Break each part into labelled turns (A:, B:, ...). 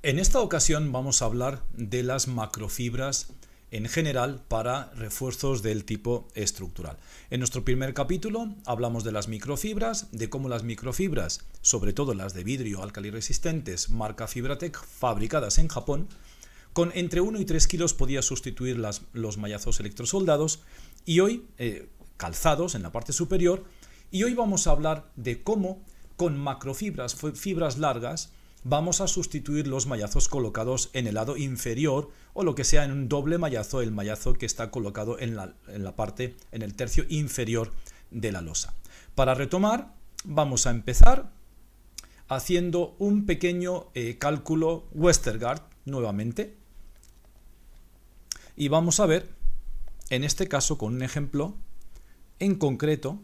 A: En esta ocasión vamos a hablar de las macrofibras en general para refuerzos del tipo estructural. En nuestro primer capítulo hablamos de las microfibras, de cómo las microfibras, sobre todo las de vidrio alcaliresistentes, marca Fibratec, fabricadas en Japón, con entre 1 y 3 kilos podía sustituir los mallazos electrosoldados y hoy, calzados en la parte superior, y hoy vamos a hablar de cómo con macrofibras, fibras largas, vamos a sustituir los mallazos colocados en el lado inferior o lo que sea en un doble mallazo, el mallazo que está colocado en la parte, en el tercio inferior de la losa. Para retomar, vamos a empezar haciendo un pequeño cálculo Westergaard nuevamente y vamos a ver, en este caso con un ejemplo en concreto,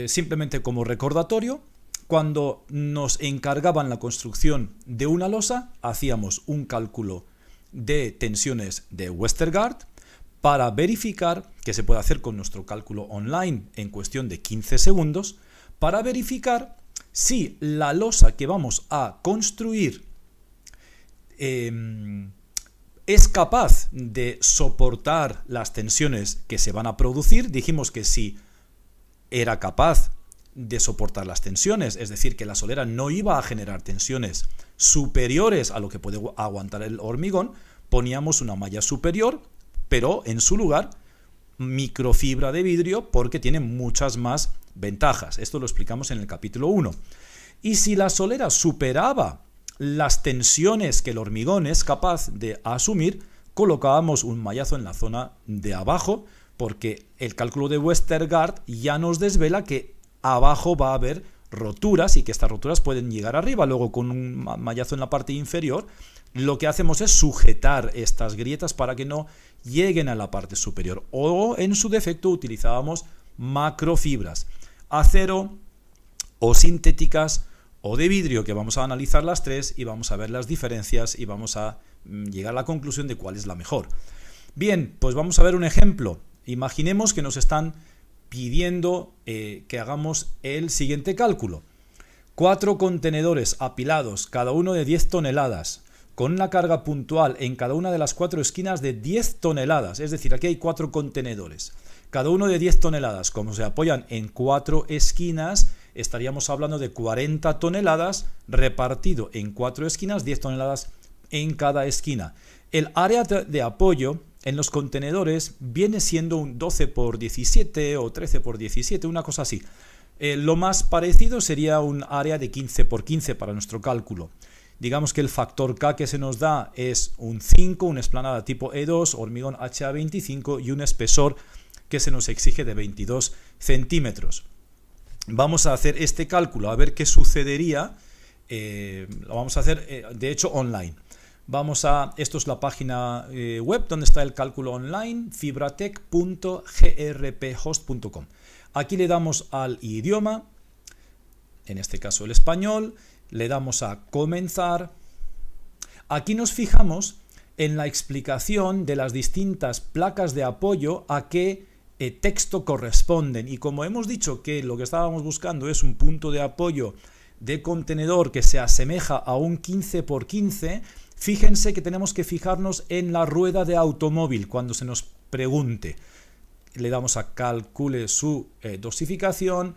A: simplemente como recordatorio. Cuando nos encargaban la construcción de una losa, hacíamos un cálculo de tensiones de Westergaard para verificar, que se puede hacer con nuestro cálculo online en cuestión de 15 segundos, para verificar si la losa que vamos a construir es capaz de soportar las tensiones que se van a producir. Dijimos que si era capaz de soportar las tensiones, es decir, que la solera no iba a generar tensiones superiores a lo que puede aguantar el hormigón, poníamos una malla superior, pero en su lugar microfibra de vidrio porque tiene muchas más ventajas. Esto lo explicamos en el capítulo 1. Y si la solera superaba las tensiones que el hormigón es capaz de asumir, colocábamos un mallazo en la zona de abajo, porque el cálculo de Westergaard ya nos desvela que abajo va a haber roturas y que estas roturas pueden llegar arriba. Luego, con un mallazo en la parte inferior, lo que hacemos es sujetar estas grietas para que no lleguen a la parte superior. O, en su defecto, utilizábamos macrofibras, acero o sintéticas o de vidrio, que vamos a analizar las tres y vamos a ver las diferencias y vamos a llegar a la conclusión de cuál es la mejor. Bien, pues vamos a ver un ejemplo. Imaginemos que nos están pidiendo que hagamos el siguiente cálculo. 4 contenedores apilados, cada uno de 10 toneladas, con una carga puntual en cada una de las 4 esquinas de 10 toneladas. Es decir, aquí hay 4 contenedores, cada uno de 10 toneladas. Como se apoyan en 4 esquinas, estaríamos hablando de 40 toneladas repartido en 4 esquinas, 10 toneladas en cada esquina. El área de apoyo en los contenedores viene siendo un 12 por 17 o 13 por 17, una cosa así. Lo más parecido sería un área de 15 por 15 para nuestro cálculo. Digamos que el factor K que se nos da es un 5, una esplanada tipo E2, hormigón HA25 y un espesor que se nos exige de 22 centímetros. Vamos a hacer este cálculo a ver qué sucedería. Lo vamos a hacer, de hecho, online. Esto es la página web donde está el cálculo online, fibratec.grphost.com. Aquí le damos al idioma, en este caso el español, le damos a comenzar. Aquí nos fijamos en la explicación de las distintas placas de apoyo a qué texto corresponden. Y como hemos dicho que lo que estábamos buscando es un punto de apoyo de contenedor que se asemeja a un 15 por 15, fíjense que tenemos que fijarnos en la rueda de automóvil cuando se nos pregunte. Le damos a calcule su dosificación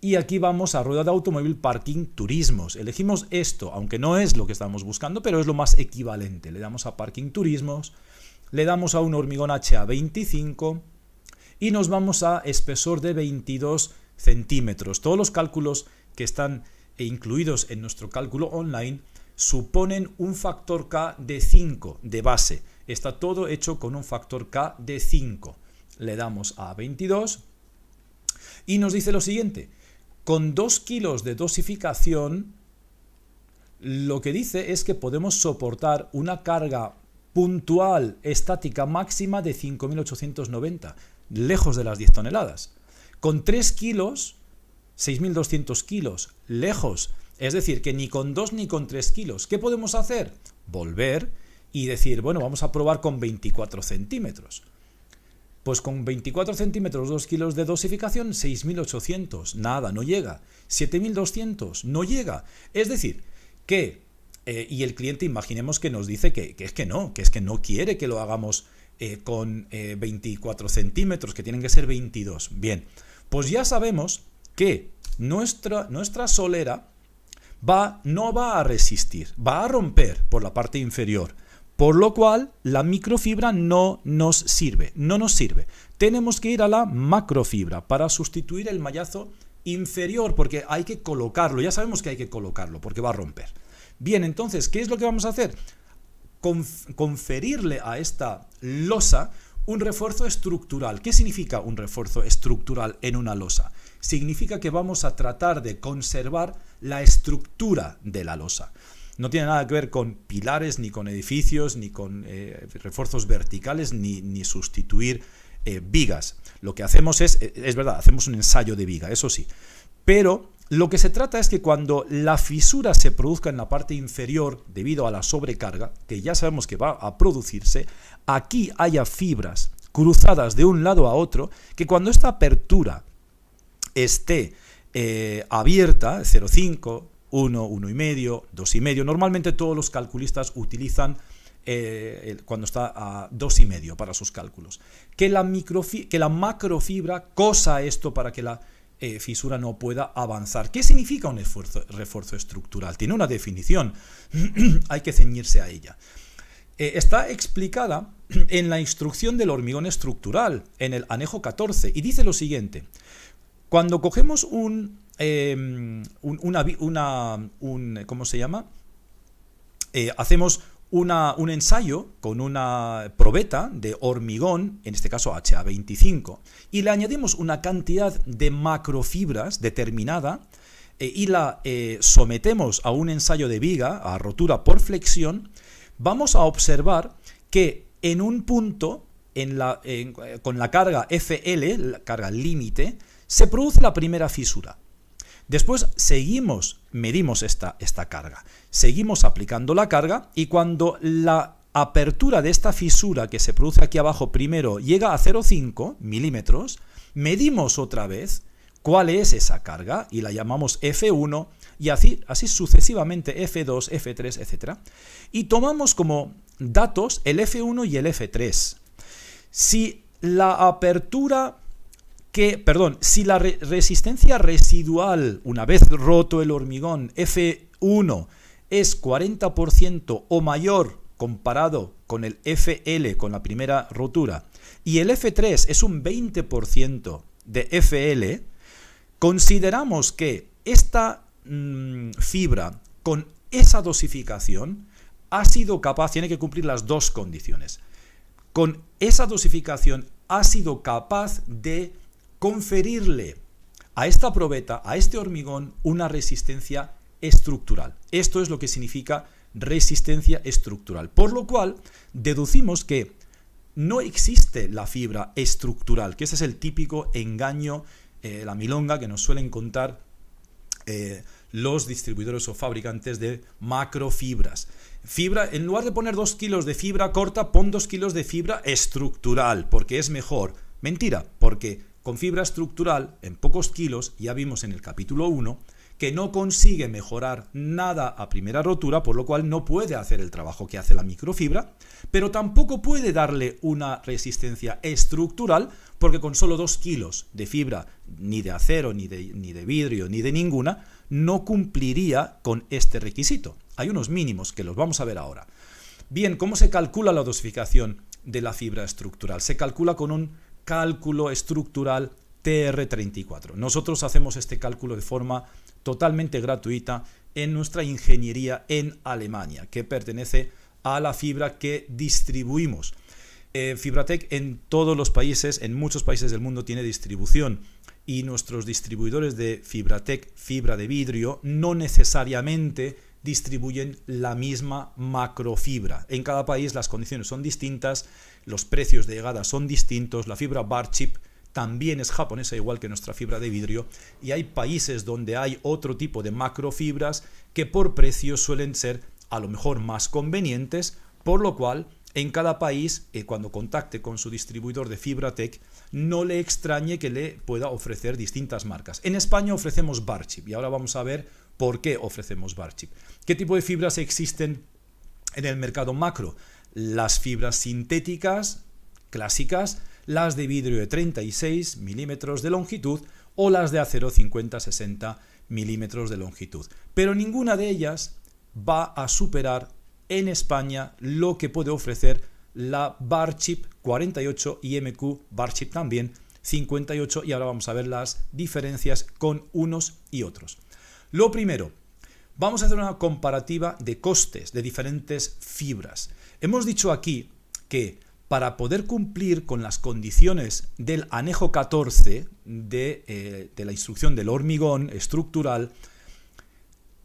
A: y aquí vamos a rueda de automóvil parking turismos. Elegimos esto, aunque no es lo que estamos buscando, pero es lo más equivalente. Le damos a parking turismos, le damos a un hormigón HA25 y nos vamos a espesor de 22 centímetros. Todos los cálculos que están incluidos en nuestro cálculo online suponen un factor K de 5 de base. Está todo hecho con un factor K de 5. Le damos a 22 y nos dice lo siguiente. Con 2 kilos de dosificación, lo que dice es que podemos soportar una carga puntual estática máxima de 5.890, lejos de las 10 toneladas. Con 3 kilos, 6.200 kilos, lejos. Es decir, que ni con 2 ni con 3 kilos. ¿Qué podemos hacer? Volver y decir, bueno, vamos a probar con 24 centímetros. Pues con 24 centímetros, 2 kilos de dosificación, 6.800. Nada, no llega. 7.200, no llega. Es decir, que Y el cliente, imaginemos que nos dice que es que no quiere que lo hagamos con 24 centímetros, que tienen que ser 22. Bien, pues ya sabemos que nuestra solera no va a resistir, va a romper por la parte inferior, por lo cual la microfibra no nos sirve. Tenemos que ir a la macrofibra para sustituir el mallazo inferior, porque hay que colocarlo, ya sabemos que hay que colocarlo, porque va a romper. Bien, entonces, ¿qué es lo que vamos a hacer? Conferirle a esta losa un refuerzo estructural. ¿Qué significa un refuerzo estructural en una losa? Significa que vamos a tratar de conservar la estructura de la losa. No tiene nada que ver con pilares, ni con edificios, ni con refuerzos verticales, ni sustituir vigas. Lo que hacemos es verdad, hacemos un ensayo de viga, eso sí. Pero lo que se trata es que cuando la fisura se produzca en la parte inferior debido a la sobrecarga, que ya sabemos que va a producirse, aquí haya fibras cruzadas de un lado a otro, que cuando esta apertura esté abierta, 0,5, 1, 1,5, 2,5, normalmente todos los calculistas utilizan cuando está a 2,5 para sus cálculos, que la macrofibra cosa esto para que la fisura no pueda avanzar. ¿Qué significa un refuerzo estructural? Tiene una definición, hay que ceñirse a ella. Está explicada en la instrucción del hormigón estructural, en el anejo 14, y dice lo siguiente: cuando cogemos ¿cómo se llama? Hacemos un ensayo con una probeta de hormigón, en este caso HA25, y le añadimos una cantidad de macrofibras determinada y la sometemos a un ensayo de viga, a rotura por flexión, vamos a observar que en un punto, con la carga FL, la carga límite, se produce la primera fisura. Después medimos esta carga, seguimos aplicando la carga, y cuando la apertura de esta fisura que se produce aquí abajo primero llega a 0,5 milímetros, medimos otra vez cuál es esa carga y la llamamos F1, y así sucesivamente F2, F3, etc. Y tomamos como datos el F1 y el F3. Si la resistencia residual, una vez roto el hormigón, F1 es 40% o mayor comparado con el FL, con la primera rotura, y el F3 es un 20% de FL, consideramos que esta fibra con esa dosificación ha sido capaz, tiene que cumplir las dos condiciones. Con esa dosificación ha sido capaz de conferirle a esta probeta, a este hormigón, una resistencia estructural. Esto es lo que significa resistencia estructural. Por lo cual, deducimos que no existe la fibra estructural, que ese es el típico engaño, la milonga que nos suelen contar los distribuidores o fabricantes de macrofibras. En lugar de poner 2 kilos de fibra corta, pon 2 kilos de fibra estructural, porque es mejor. Mentira, porque con fibra estructural, en pocos kilos, ya vimos en el capítulo 1, que no consigue mejorar nada a primera rotura, por lo cual no puede hacer el trabajo que hace la microfibra, pero tampoco puede darle una resistencia estructural, porque con solo 2 kilos de fibra, ni de acero, ni de vidrio, ni de ninguna, no cumpliría con este requisito. Hay unos mínimos que los vamos a ver ahora. Bien, ¿cómo se calcula la dosificación de la fibra estructural? Se calcula con un cálculo estructural TR34. Nosotros hacemos este cálculo de forma totalmente gratuita en nuestra ingeniería en Alemania, que pertenece a la fibra que distribuimos. Fibratec en todos los países, en muchos países del mundo, tiene distribución, y nuestros distribuidores de Fibratec, fibra de vidrio, no necesariamente distribuyen la misma macrofibra. En cada país las condiciones son distintas, los precios de llegada son distintos, la fibra Barchip también es japonesa, igual que nuestra fibra de vidrio, y hay países donde hay otro tipo de macrofibras que por precio suelen ser a lo mejor más convenientes, por lo cual en cada país, cuando contacte con su distribuidor de Fibratec, no le extrañe que le pueda ofrecer distintas marcas. En España ofrecemos Barchip, y ahora vamos a ver ¿Por qué ofrecemos Barchip? ¿Qué tipo de fibras existen en el mercado macro? Las fibras sintéticas clásicas, las de vidrio de 36 milímetros de longitud o las de acero 50-60 milímetros de longitud. Pero ninguna de ellas va a superar en España lo que puede ofrecer la Barchip 48 y MQ Barchip también 58, y ahora vamos a ver las diferencias con unos y otros. Lo primero, vamos a hacer una comparativa de costes de diferentes fibras. Hemos dicho aquí que para poder cumplir con las condiciones del anejo 14 de la instrucción del hormigón estructural,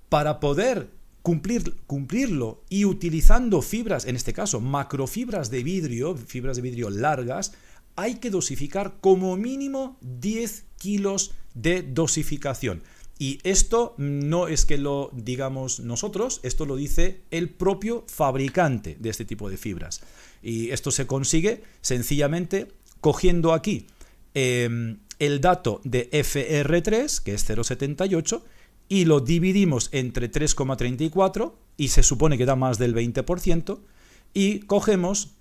A: para poder cumplirlo y utilizando fibras, en este caso macrofibras de vidrio, fibras de vidrio largas, hay que dosificar como mínimo 10 kilos de dosificación. Y esto no es que lo digamos nosotros, esto lo dice el propio fabricante de este tipo de fibras. Y esto se consigue sencillamente cogiendo aquí el dato de FR3, que es 0,78, y lo dividimos entre 3,34, y se supone que da más del 20%, y cogemos...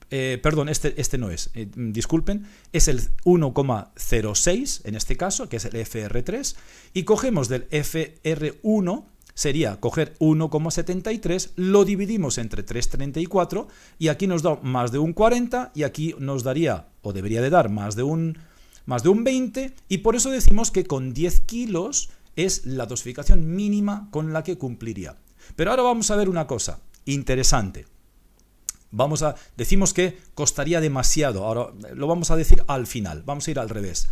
A: perdón, este no es, disculpen, es el 1,06 en este caso, que es el FR3, y cogemos del FR1, sería coger 1,73, lo dividimos entre 3,34, y aquí nos da más de un 40, y aquí nos daría, o debería de dar, más de un 20, y por eso decimos que con 10 kilos es la dosificación mínima con la que cumpliría. Pero ahora vamos a ver una cosa interesante. Decimos que costaría demasiado, ahora lo vamos a decir al final, vamos a ir al revés.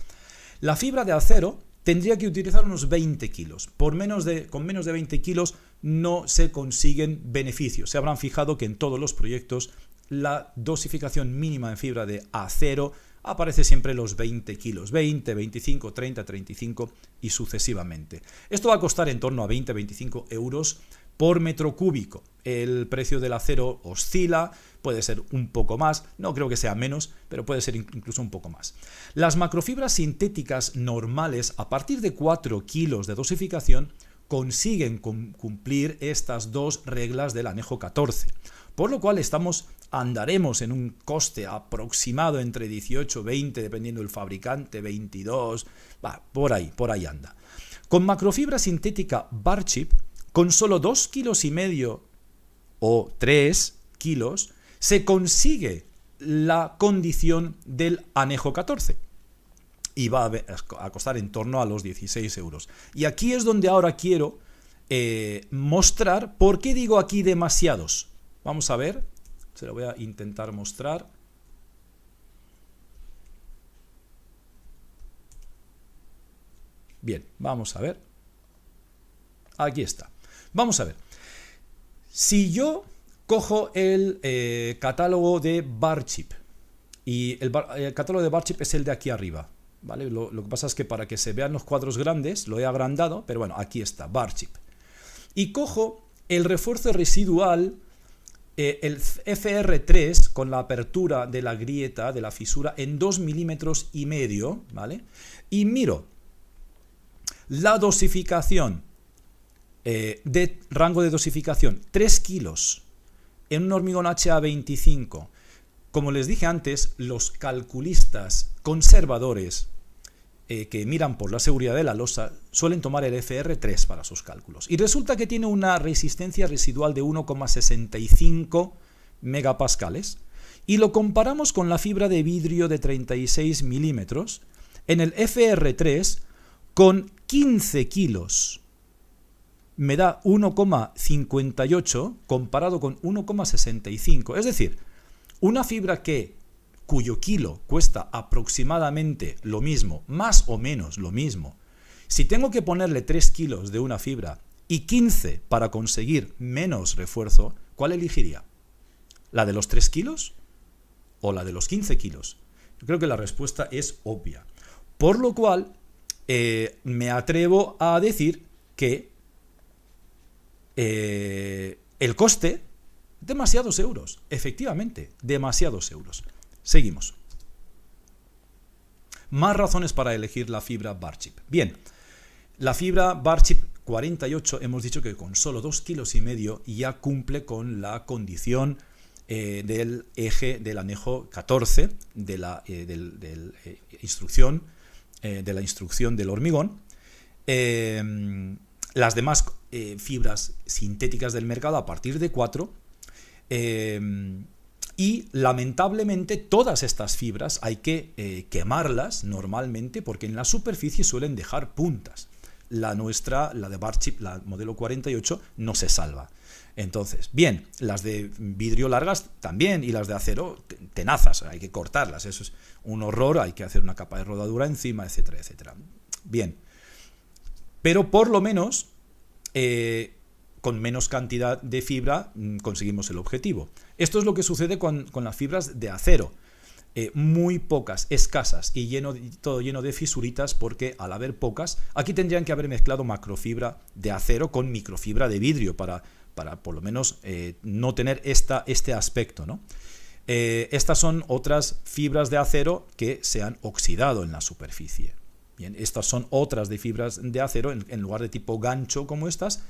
A: La fibra de acero tendría que utilizar unos 20 kilos, con menos de 20 kilos no se consiguen beneficios. Se habrán fijado que en todos los proyectos la dosificación mínima en fibra de acero aparece siempre los 20 kilos, 20, 25, 30, 35 y sucesivamente. Esto va a costar en torno a 20-25 euros por metro cúbico. El precio del acero oscila, puede ser un poco más, no creo que sea menos, pero puede ser incluso un poco más. Las macrofibras sintéticas normales, a partir de 4 kilos de dosificación, consiguen cumplir estas dos reglas del anejo 14, por lo cual andaremos en un coste aproximado entre 18, 20, dependiendo del fabricante, 22, por ahí anda. Con macrofibra sintética Barchip, con solo 2,5 kilos o 3 kilos, se consigue la condición del anejo 14 y va a costar en torno a los 16 euros. Y aquí es donde ahora quiero mostrar por qué digo aquí demasiados. Vamos a ver, se lo voy a intentar mostrar. Bien, vamos a ver. Aquí está. Vamos a ver. Si yo cojo el catálogo de Barchip, y el catálogo de Barchip es el de aquí arriba, ¿vale? Lo que pasa es que para que se vean los cuadros grandes lo he agrandado, pero bueno, aquí está, Barchip. Y cojo el refuerzo residual, el FR3, con la apertura de la grieta, de la fisura, en 2,5 milímetros, ¿vale? Y miro la dosificación, de rango de dosificación, 3 kilos en un hormigón HA25. Como les dije antes, los calculistas conservadores que miran por la seguridad de la losa suelen tomar el FR3 para sus cálculos. Y resulta que tiene una resistencia residual de 1,65 megapascales. Y lo comparamos con la fibra de vidrio de 36 milímetros. En el FR3, con 15 kilos, me da 1,58 comparado con 1,65. Es decir, una fibra cuyo kilo cuesta aproximadamente lo mismo, más o menos lo mismo. Si tengo que ponerle 3 kilos de una fibra y 15 para conseguir menos refuerzo, ¿cuál elegiría? ¿La de los 3 kilos o la de los 15 kilos? Yo creo que la respuesta es obvia. Por lo cual, me atrevo a decir que el coste, demasiados euros, efectivamente, demasiados euros. Seguimos. Más razones para elegir la fibra Barchip. Bien, la fibra Barchip 48 hemos dicho que con solo 2,5 kilos ya cumple con la condición del eje del anejo 14 de la, instrucción del hormigón. Las demás fibras sintéticas del mercado a partir de 4. Y lamentablemente todas estas fibras hay que quemarlas normalmente porque en la superficie suelen dejar puntas. La nuestra, la de Barchip, la modelo 48, no se salva. Entonces, bien, las de vidrio largas también, y las de acero tenazas, hay que cortarlas, eso es un horror, hay que hacer una capa de rodadura encima, etcétera, etcétera. Bien, pero por lo menos con menos cantidad de fibra conseguimos el objetivo. Esto es lo que sucede con las fibras de acero. Muy pocas, escasas y todo lleno de fisuritas, porque al haber pocas, aquí tendrían que haber mezclado macrofibra de acero con microfibra de vidrio para por lo menos no tener este aspecto, ¿no? Estas son otras fibras de acero que se han oxidado en la superficie. Bien, estas son otras de fibras de acero, en lugar de tipo gancho como estas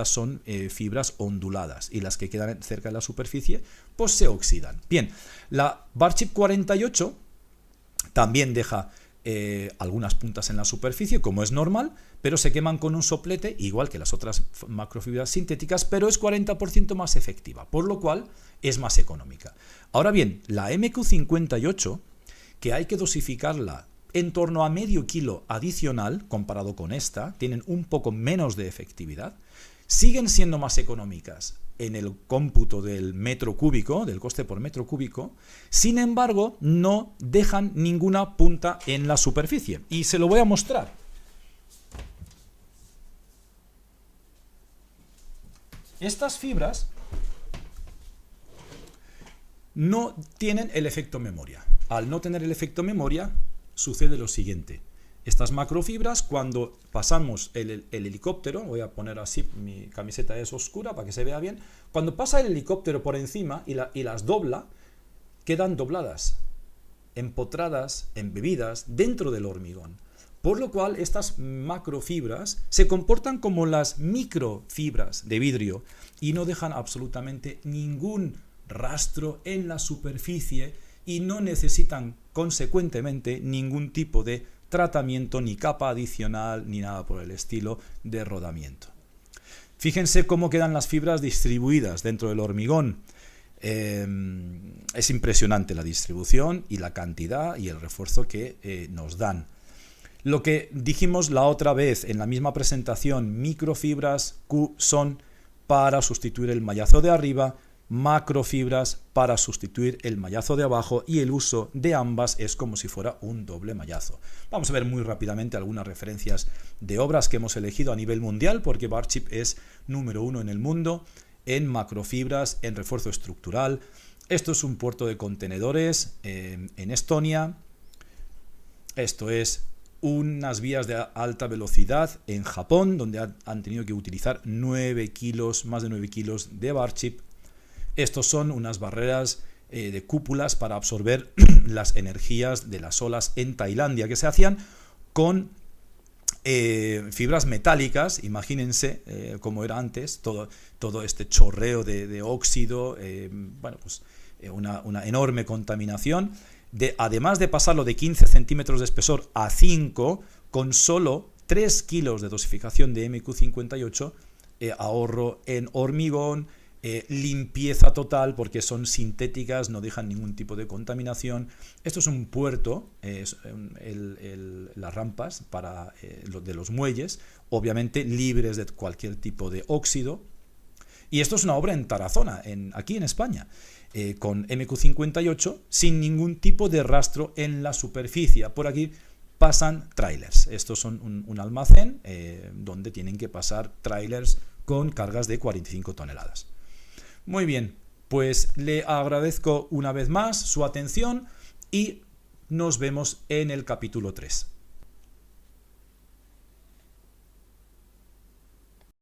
A: son fibras onduladas, y las que quedan cerca de la superficie pues se oxidan. Bien, la Barchip 48 también deja algunas puntas en la superficie, como es normal, pero se queman con un soplete, igual que las otras macrofibras sintéticas, pero es 40% más efectiva, por lo cual es más económica. Ahora bien, la MQ58, que hay que dosificarla en torno a medio kilo adicional, comparado con esta, tienen un poco menos de efectividad, siguen siendo más económicas en el cómputo del metro cúbico, del coste por metro cúbico, sin embargo, no dejan ninguna punta en la superficie. Y se lo voy a mostrar. Estas fibras no tienen el efecto memoria. Al no tener el efecto memoria, sucede lo siguiente. Estas macrofibras, cuando pasamos el helicóptero, voy a poner así, mi camiseta es oscura para que se vea bien, cuando pasa el helicóptero por encima y las dobla, quedan dobladas, empotradas, embebidas dentro del hormigón. Por lo cual estas macrofibras se comportan como las microfibras de vidrio y no dejan absolutamente ningún rastro en la superficie y no necesitan consecuentemente ningún tipo de tratamiento, ni capa adicional, ni nada por el estilo de rodamiento. Fíjense cómo quedan las fibras distribuidas dentro del hormigón. Es impresionante la distribución y la cantidad y el refuerzo que nos dan. Lo que dijimos la otra vez en la misma presentación, microfibras Q son para sustituir el mallazo de arriba, macrofibras para sustituir el mallazo de abajo, y el uso de ambas es como si fuera un doble mallazo. Vamos a ver muy rápidamente algunas referencias de obras que hemos elegido a nivel mundial, porque Barchip es número 1 en el mundo en macrofibras, en refuerzo estructural. Esto es un puerto de contenedores en Estonia. Esto es unas vías de alta velocidad en Japón, donde han tenido que utilizar más de 9 kilos de Barchip. Estos son unas barreras de cúpulas para absorber las energías de las olas en Tailandia, que se hacían con fibras metálicas. Imagínense cómo era antes, todo este chorreo de óxido, una enorme contaminación. Además de pasarlo de 15 centímetros de espesor a 5, con solo 3 kilos de dosificación de MQ58, ahorro en hormigón, limpieza total, porque son sintéticas, no dejan ningún tipo de contaminación. Esto es un puerto, las rampas de los muelles, obviamente libres de cualquier tipo de óxido. Y esto es una obra en Tarazona, aquí en España, con MQ58, sin ningún tipo de rastro en la superficie. Por aquí pasan trailers. Estos son un almacén donde tienen que pasar trailers con cargas de 45 toneladas. Muy bien, pues le agradezco una vez más su atención y nos vemos en el capítulo 3.